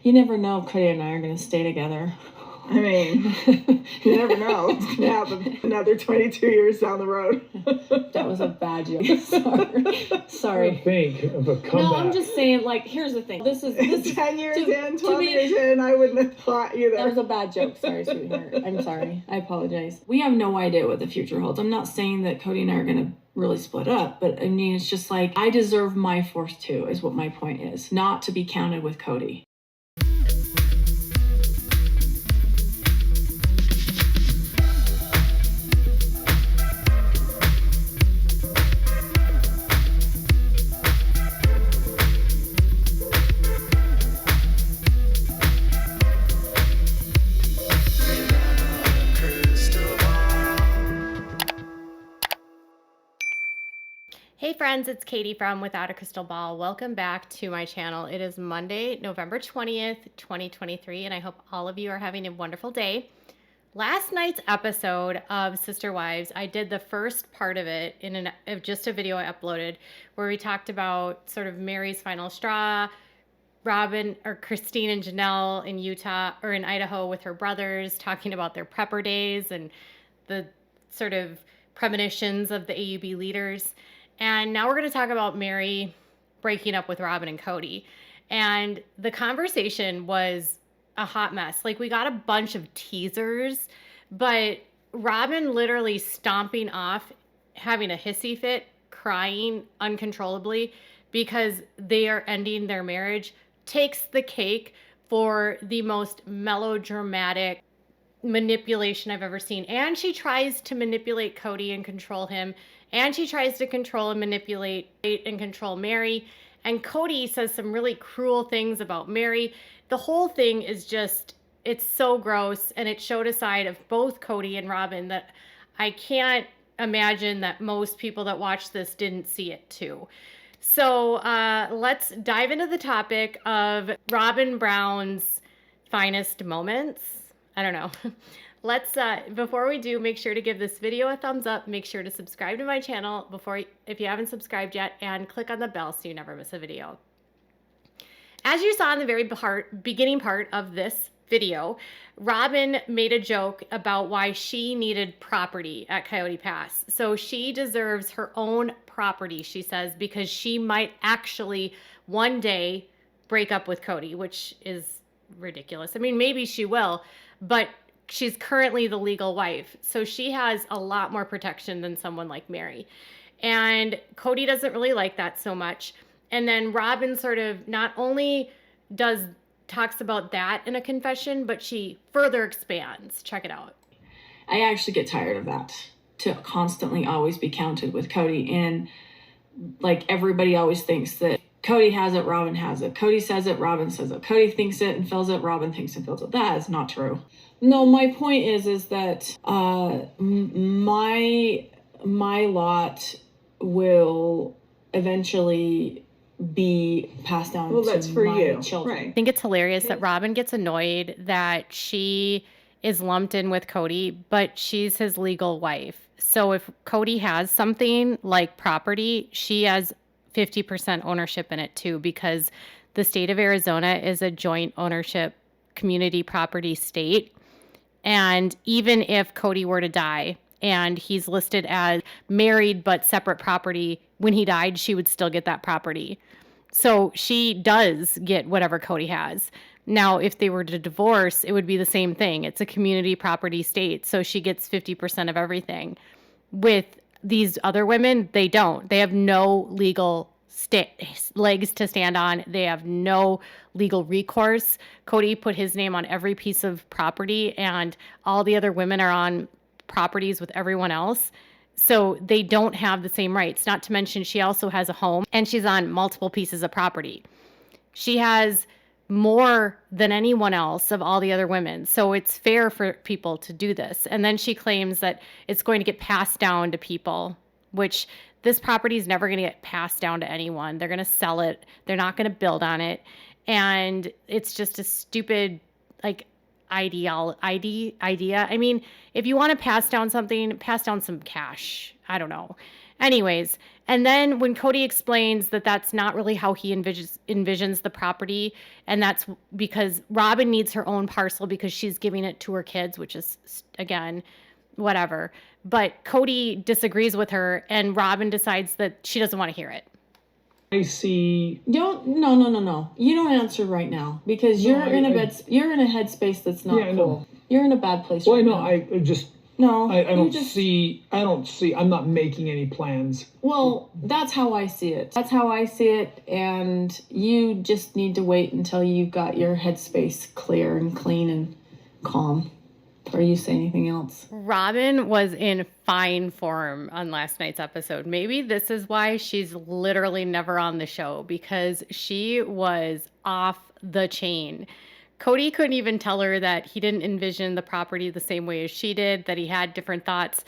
You never know if Kody and I are going to stay together. I mean, you never know. It's going to happen another 22 years down the road. That was a bad joke. Sorry. I think of a comeback. No, I'm just saying, like, here's the thing. This is 10 years in, 12 years in, I wouldn't have thought either. That was a bad joke. Sorry, sweetheart. I'm sorry. I apologize. We have no idea what the future holds. I'm not saying that Kody and I are going to really split up, but I mean, it's just like, I deserve my fourth too, is what my point is. Not to be counted with Kody. Hey friends, it's Katie from Without a Crystal Ball. Welcome back to my channel. It is Monday, November 20th, 2023, and I hope all of you are having a wonderful day. Last night's episode of Sister Wives, I did the first part of it in just a video I uploaded where we talked about sort of Meri's final straw, Robyn or Christine and Janelle in Utah or in Idaho with her brothers talking about their prepper days and the sort of premonitions of the AUB leaders. And now we're going to talk about Meri breaking up with Robyn and Kody. And the conversation was a hot mess. Like, we got a bunch of teasers, but Robyn literally stomping off, having a hissy fit, crying uncontrollably because they are ending their marriage, takes the cake for the most melodramatic manipulation I've ever seen. And she tries to manipulate Kody and control him. And she tries to control and manipulate and control Meri. And Kody says some really cruel things about Meri. The whole thing is just, it's so gross. And it showed a side of both Kody and Robyn that I can't imagine that most people that watch this didn't see it too. So let's dive into the topic of Robyn Brown's finest moments. I don't know. Let's, before we do, make sure to give this video a thumbs up. Make sure to subscribe to my channel if you haven't subscribed yet, and click on the bell so you never miss a video. As you saw in the very beginning part of this video, Robyn made a joke about why she needed property at Coyote Pass. So she deserves her own property, she says, because she might actually one day break up with Kody, which is ridiculous. I mean, maybe she will, but she's currently the legal wife. So she has a lot more protection than someone like Meri. And Kody doesn't really like that so much. And then Robyn sort of not only talks about that in a confession, but she further expands. Check it out. I actually get tired of that, to constantly always be counted with Kody. And like, everybody always thinks that Kody has it, Robyn has it. Kody says it, Robyn says it. Cody thinks it and feels it, Robyn thinks and feels it. That is not true. No, my point is that my lot will eventually be passed down that's to for my you. children. Right. I think it's hilarious that Robyn gets annoyed that she is lumped in with Kody, but she's his legal wife. So if Kody has something like property, she has 50% ownership in it too, because the state of Arizona is a joint ownership community property state. And even if Kody were to die and he's listed as married but separate property, when he died, she would still get that property. So she does get whatever Kody has. Now, if they were to divorce, it would be the same thing. It's a community property state, so she gets 50% of everything. With these other women, they don't. They have no legal legs to stand on. They have no legal recourse. Kody put his name on every piece of property, and all the other women are on properties with everyone else. So they don't have the same rights. Not to mention, she also has a home and she's on multiple pieces of property. She has more than anyone else of all the other women. So it's fair for people to do this. And then she claims that it's going to get passed down to people, which this property is never going to get passed down to anyone. They're going to sell it. They're not going to build on it. And it's just a stupid, like, idea. I mean, if you want to pass down something, pass down some cash. I don't know. Anyways, and then when Kody explains that that's not really how he envisions the property, and that's because Robyn needs her own parcel because she's giving it to her kids, which is, again, whatever. But Kody disagrees with her, and Robyn decides that she doesn't want to hear it. I see. No. You don't answer right now because you're in a headspace that's not cool. You're in a bad place. Well, right no, now. I just. No, I don't see. I'm not making any plans. Well, that's how I see it. And you just need to wait until you've got your headspace clear and clean and calm. Or you say anything else? Robyn was in fine form on last night's episode. Maybe this is why she's literally never on the show, because she was off the chain. Kody couldn't even tell her that he didn't envision the property the same way as she did, that he had different thoughts.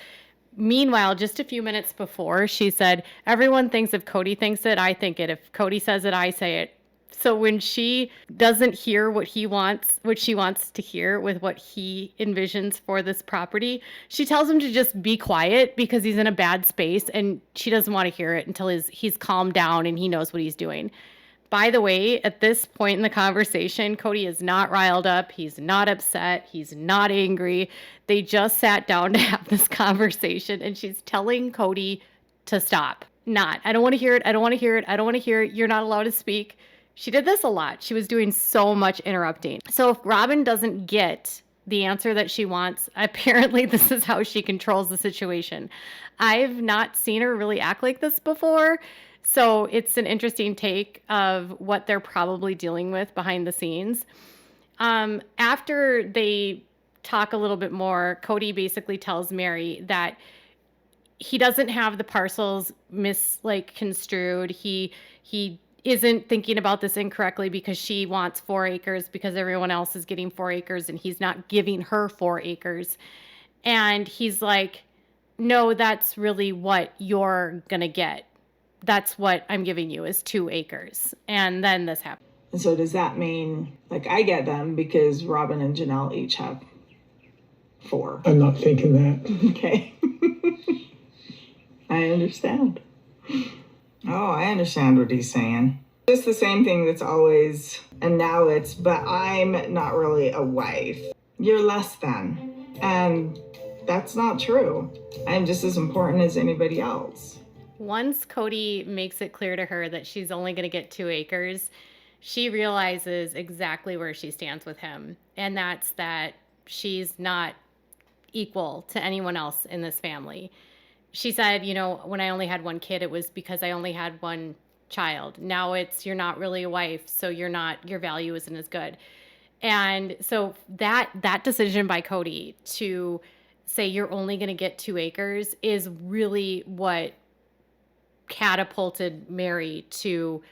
Meanwhile, just a few minutes before, she said, everyone thinks if Kody thinks it, I think it. If Kody says it, I say it. So when she doesn't hear what she wants to hear with what he envisions for this property, she tells him to just be quiet because he's in a bad space, and she doesn't want to hear it until he's calmed down and he knows what he's doing. By the way, at this point in the conversation, Kody is not riled up. He's not upset. He's not angry. They just sat down to have this conversation, and she's telling Kody to stop. I don't want to hear it. I don't want to hear it. I don't want to hear it. You're not allowed to speak. She did this a lot. She was doing so much interrupting. So if Robyn doesn't get the answer that she wants, apparently this is how she controls the situation. I've not seen her really act like this before. So it's an interesting take of what they're probably dealing with behind the scenes. After they talk a little bit more, Kody basically tells Meri that he doesn't have the parcels construed. He isn't thinking about this incorrectly because she wants 4 acres because everyone else is getting 4 acres and he's not giving her 4 acres. And he's like, no, that's really what you're going to get. That's what I'm giving you is 2 acres. And then this happened. And so does that mean, I get them because Robyn and Janelle each have 4? I'm not thinking that. Okay. I understand. Oh, I understand what he's saying. Just the same thing that's always, and now it's, but I'm not really a wife. You're less than. And that's not true. I'm just as important as anybody else. Once Kody makes it clear to her that she's only going to get 2 acres, she realizes exactly where she stands with him. And that's that she's not equal to anyone else in this family. She said, when I only had 1 kid, it was because I only had 1 child. Now it's, you're not really a wife, so your value isn't as good. And so that decision by Kody to say you're only going to get 2 acres is really what catapulted Meri to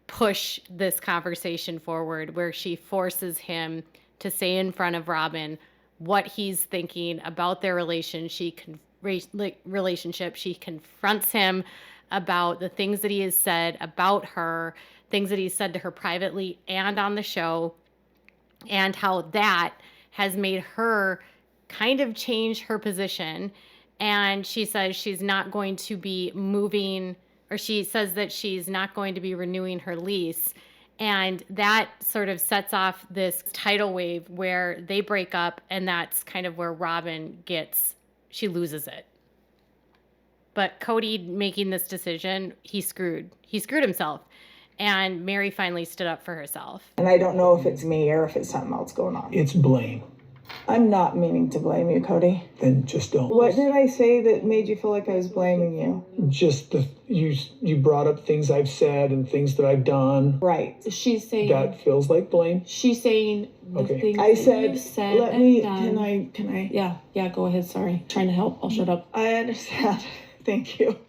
push this conversation forward, where she forces him to say in front of Robyn what he's thinking about their relationship. She confronts him about the things that he has said about her, things that he's said to her privately and on the show, and how that has made her kind of change her position. And she says she's not going to be moving, or she says that she's not going to be renewing her lease. And that sort of sets off this tidal wave where they break up, and that's kind of where Robyn she loses it. But Kody making this decision, he screwed himself. And Meri finally stood up for herself. And I don't know if it's me or if it's something else going on. It's blame. I'm not meaning to blame you, Kody. Then just don't. What did I say that made you feel like I was blaming you? Just you brought up things I've said and things that I've done. Right. She's saying that feels like blame. She's saying the things I that you've said let and me. done. Can I? Yeah. Go ahead. Sorry, trying to help. I'll shut up. I understand. Thank you.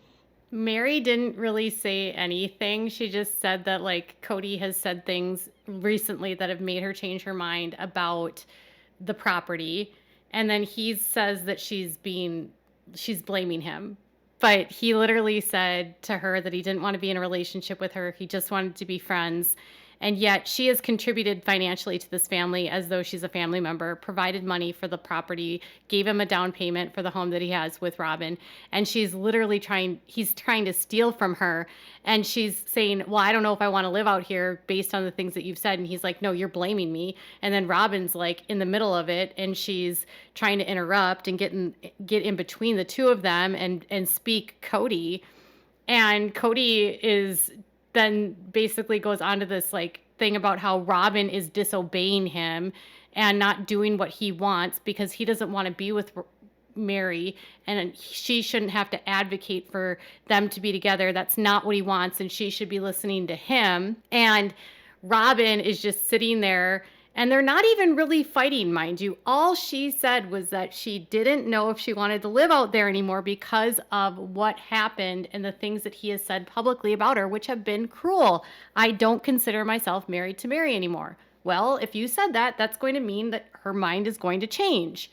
Meri didn't really say anything. She just said that Kody has said things recently that have made her change her mind about the property. And then he says that she's blaming him. But he literally said to her that he didn't want to be in a relationship with her. He just wanted to be friends. And yet she has contributed financially to this family as though she's a family member, provided money for the property, gave him a down payment for the home that he has with Robyn. And he's trying to steal from her. And she's saying, well, I don't know if I want to live out here based on the things that you've said. And he's like, no, you're blaming me. And then Robyn's like in the middle of it, and she's trying to interrupt and get in between the two of them and speak Kody. And Kody is then basically goes on to this like thing about how Robyn is disobeying him and not doing what he wants because he doesn't want to be with Meri, and she shouldn't have to advocate for them to be together. That's not what he wants, and she should be listening to him. And Robyn is just sitting there, and they're not even really fighting, mind you. All she said was that she didn't know if she wanted to live out there anymore because of what happened and the things that he has said publicly about her, which have been cruel. I don't consider myself married to Meri anymore. Well, if you said that, that's going to mean that her mind is going to change.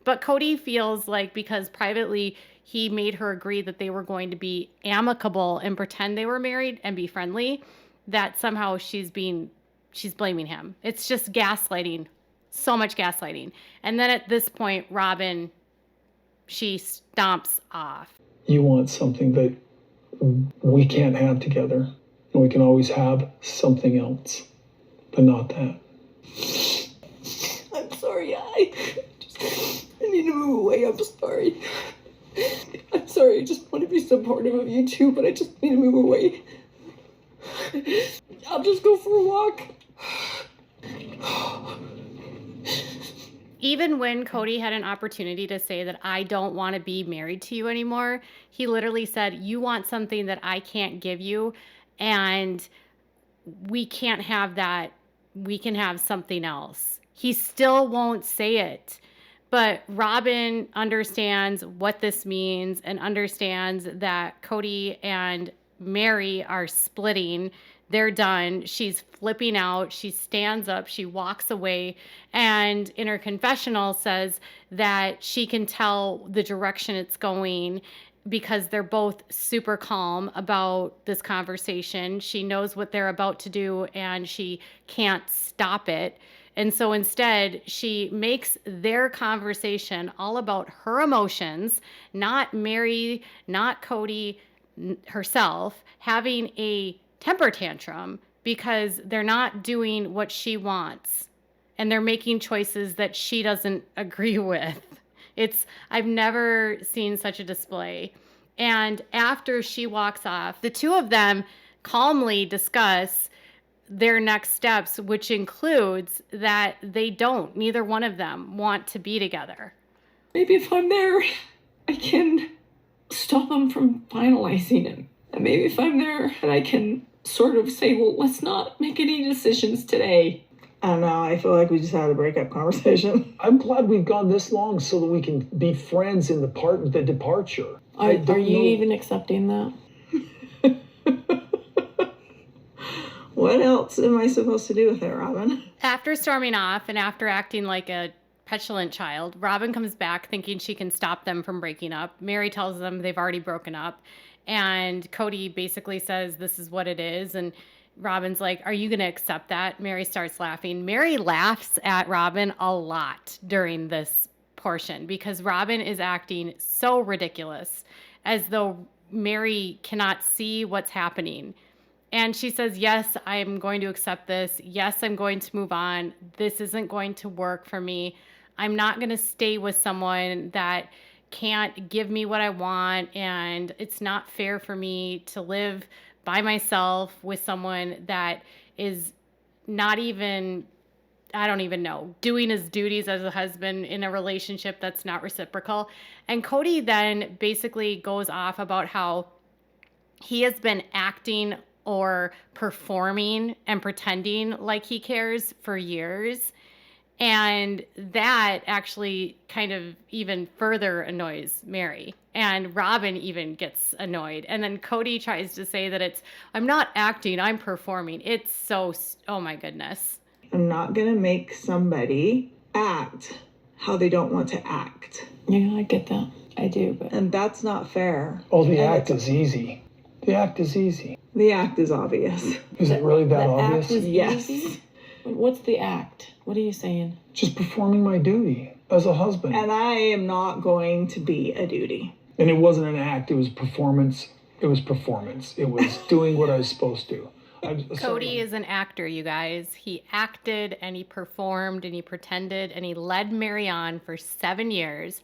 But Kody feels like because privately he made her agree that they were going to be amicable and pretend they were married and be friendly, that somehow she's blaming him. It's just gaslighting. So much gaslighting. And then at this point, Robyn, she stomps off. You want something that we can't have together. And we can always have something else, but not that. I'm sorry. I need to move away. I'm sorry. I'm sorry. I just want to be supportive of you too, but I just need to move away. I'll just go for a walk. Even when Kody had an opportunity to say that I don't want to be married to you anymore, he literally said, you want something that I can't give you, and we can't have that. We can have something else. He still won't say it. But Robyn understands what this means and understands that Kody and Meri are splitting. They're done. She's flipping out. She stands up. She walks away. And in her confessional says that she can tell the direction it's going because they're both super calm about this conversation. She knows what they're about to do and she can't stop it. And so instead, she makes their conversation all about her emotions, not Meri, not Kody herself, having a temper tantrum because they're not doing what she wants and they're making choices that she doesn't agree with. I've never seen such a display. And after she walks off, the two of them calmly discuss their next steps, which includes that neither one of them want to be together. Maybe if I'm there, I can stop them from finalizing it. And maybe if I'm there and I can sort of say, well, let's not make any decisions today. I don't know. I feel like we just had a breakup conversation. I'm glad we've gone this long so that we can be friends in the departure. Are you even accepting that? What else am I supposed to do with it, Robyn? After storming off and after acting like a petulant child, Robyn comes back thinking she can stop them from breaking up. Meri tells them they've already broken up. And Kody basically says, this is what it is. And Robyn's like, are you going to accept that? Meri starts laughing. Meri laughs at Robyn a lot during this portion because Robyn is acting so ridiculous, as though Meri cannot see what's happening. And she says, yes, I'm going to accept this. Yes, I'm going to move on. This isn't going to work for me. I'm not going to stay with someone that can't give me what I want. And it's not fair for me to live by myself with someone that is not even, I don't even know, doing his duties as a husband in a relationship that's not reciprocal. And Kody then basically goes off about how he has been acting or performing and pretending like he cares for years. And that actually kind of even further annoys Meri. And Robyn even gets annoyed. And then Kody tries to say that I'm not acting, I'm performing. It's so, oh my goodness. I'm not going to make somebody act how they don't want to act. Yeah, I get that. I do. But And that's not fair. Well, the act is easy. The act is easy. The act is obvious. Is it really that The obvious? act is Yes. easy? What's the act? What are you saying? Just performing my duty as a husband. And I am not going to be a duty. And it wasn't an act, it was performance. It was performance. It was doing what I was supposed to. Kody is an actor, you guys. He acted and he performed and he pretended and he led Meri on for 7 years.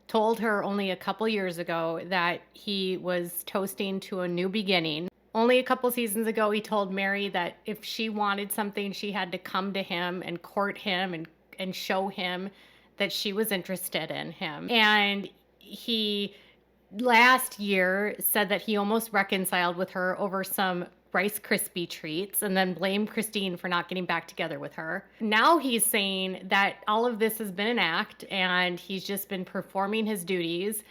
Told her only a couple years ago that he was toasting to a new beginning. Only a couple seasons ago, he told Meri that if she wanted something, she had to come to him and court him and show him that she was interested in him. And he last year said that he almost reconciled with her over some Rice Krispie treats and then blamed Christine for not getting back together with her. Now he's saying that all of this has been an act and he's just been performing his duties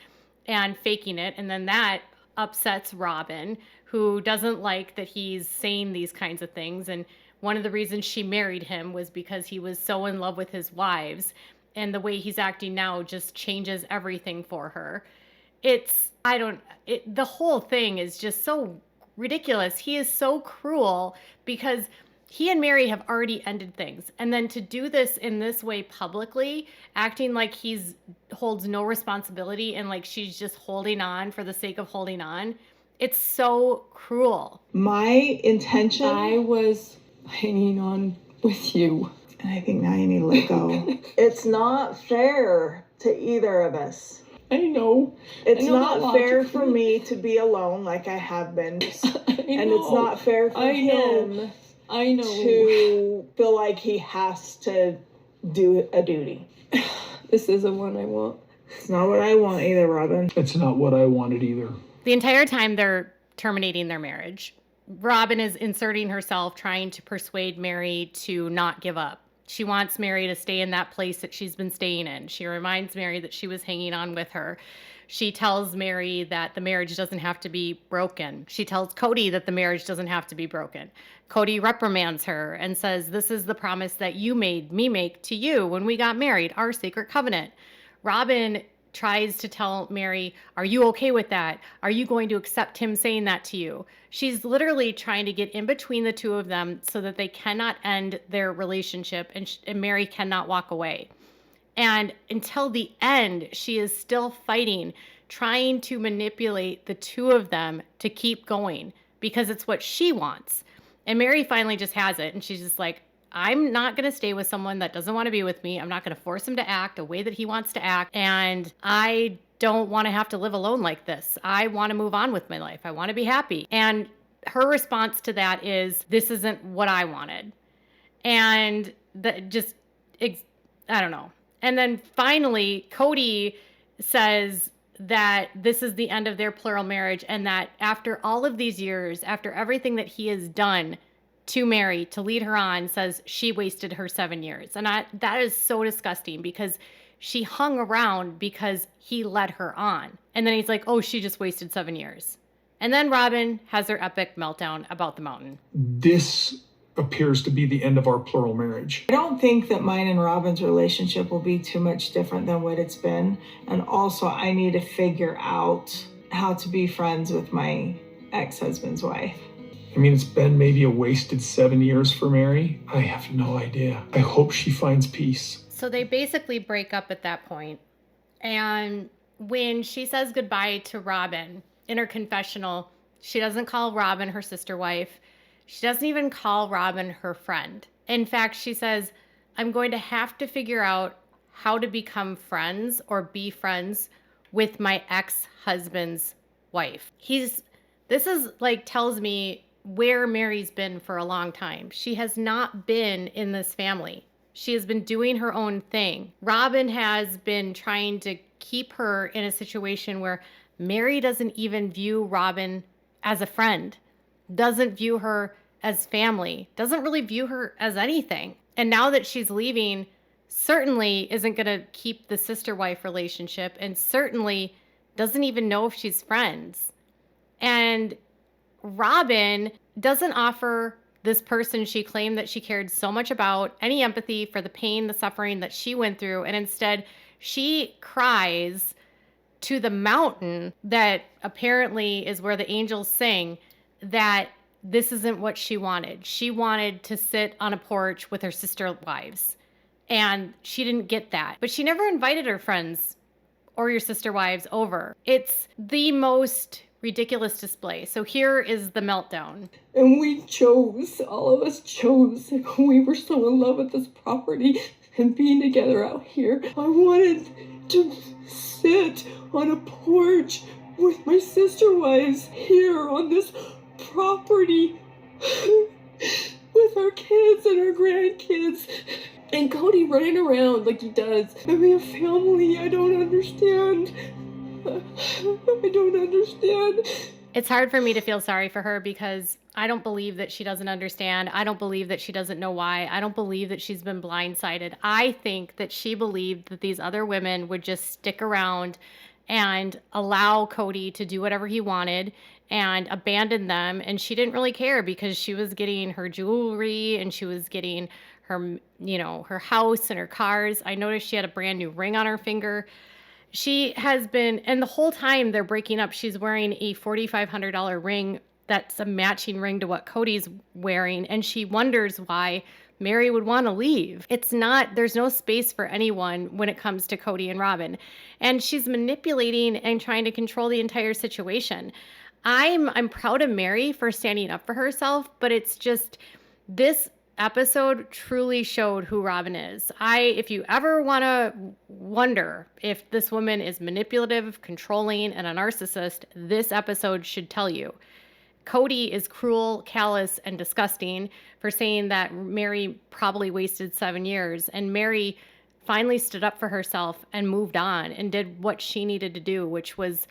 and faking it. And then that upsets Robyn, who doesn't like that he's saying these kinds of things. And one of the reasons she married him was because he was so in love with his wives. And the way he's acting now just changes everything for her. The whole thing is just so ridiculous. He is so cruel because he and Meri have already ended things. And then to do this in this way publicly, acting like he's holds no responsibility and like she's just holding on for the sake of holding on, it's so cruel. My intention, I was hanging on with you. and I think now you need to let go. It's not fair to either of us. I know. It's I know not that fair logically. for me to be alone like I have been. And it's know. not fair for I know. him I know. to feel like he has to do a duty. This isn't what I want. It's not what I want either, Robyn. It's not what I wanted either. The entire time they're terminating their marriage, Robyn is inserting herself, trying to persuade Meri to not give up. She wants Meri to stay in that place that she's been staying in. She reminds Meri that she was hanging on with her. She tells Meri that the marriage doesn't have to be broken. She tells Kody that the marriage doesn't have to be broken. Kody reprimands her and says, "This is the promise that you made me make to you when we got married, our sacred covenant." Robyn tries to tell Meri, "Are you okay with that? Are you going to accept him saying that to you?" She's literally trying to get in between the two of them so that they cannot end their relationship and Meri cannot walk away. And until the end, she is still fighting, trying to manipulate the two of them to keep going because it's what she wants. And Meri finally just has it. And she's just like, I'm not going to stay with someone that doesn't want to be with me. I'm not going to force him to act a way that he wants to act. And I don't want to have to live alone like this. I want to move on with my life. I want to be happy. And her response to that is, this isn't what I wanted. And I don't know. And then finally, Kody says that this is the end of their plural marriage and that after all of these years, after everything that he has done to Meri to lead her on, says she wasted her 7 years. And that is so disgusting because she hung around because he led her on. And then he's like, oh, she just wasted 7 years. And then Robyn has her epic meltdown about the mountain. This appears to be the end of our plural marriage. I don't think that mine and Robyn's relationship will be too much different than what it's been. And also, I need to figure out how to be friends with my ex-husband's wife. I mean, it's been maybe a wasted 7 years for Meri. I have no idea. I hope she finds peace. So they basically break up at that point. And when she says goodbye to Robyn in her confessional, she doesn't call Robyn her sister wife. She doesn't even call Robyn her friend. In fact, she says, I'm going to have to figure out how to become friends or be friends with my ex-husband's wife. This is like tells me where Meri's been for a long time. She has not been in this family. She has been doing her own thing. Robyn has been trying to keep her in a situation where Meri doesn't even view Robyn as a friend, doesn't view her as family, doesn't really view her as anything. And now that she's leaving, certainly isn't going to keep the sister-wife relationship and certainly doesn't even know if she's friends. And Robyn doesn't offer this person she claimed that she cared so much about any empathy for the pain, the suffering that she went through. And instead, she cries to the mountain that apparently is where the angels sing, that this isn't what she wanted. She wanted to sit on a porch with her sister wives, and she didn't get that. But she never invited her friends or your sister wives over. It's the most ridiculous display. So here is the meltdown. And we chose, all of us chose, we were so in love with this property and being together out here. I wanted to sit on a porch with my sister wives here on this property with our kids and our grandkids. And Kody running around like he does. I mean, a family, I don't understand. I don't understand. It's hard for me to feel sorry for her because I don't believe that she doesn't understand. I don't believe that she doesn't know why. I don't believe that she's been blindsided. I think that she believed that these other women would just stick around and allow Kody to do whatever he wanted and abandon them. And she didn't really care because she was getting her jewelry and she was getting her, her house and her cars. I noticed she had a brand new ring on her finger. She has been, and the whole time they're breaking up, she's wearing a $4,500 ring that's a matching ring to what Kody's wearing. And she wonders why Meri would want to leave. There's no space for anyone when it comes to Kody and Robyn. And she's manipulating and trying to control the entire situation. I'm proud of Meri for standing up for herself, but it's just, this episode truly showed who Robyn is. If you ever want to wonder if this woman is manipulative, controlling, and a narcissist, this episode should tell you. Kody is cruel, callous, and disgusting for saying that Meri probably wasted 7 years, and Meri finally stood up for herself and moved on and did what she needed to do, which was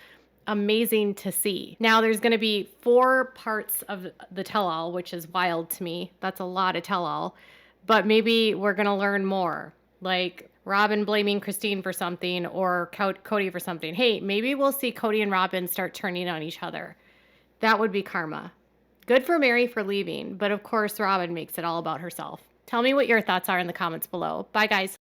amazing to see. Now there's going to be 4 parts of the tell-all, which is wild to me. That's a lot of tell-all, but maybe we're going to learn more, like Robyn blaming Christine for something or Kody for something. Hey, maybe we'll see Kody and Robyn start turning on each other. That would be karma. Good for Meri for leaving, but of course Robyn makes it all about herself. Tell me what your thoughts are in the comments below. Bye guys.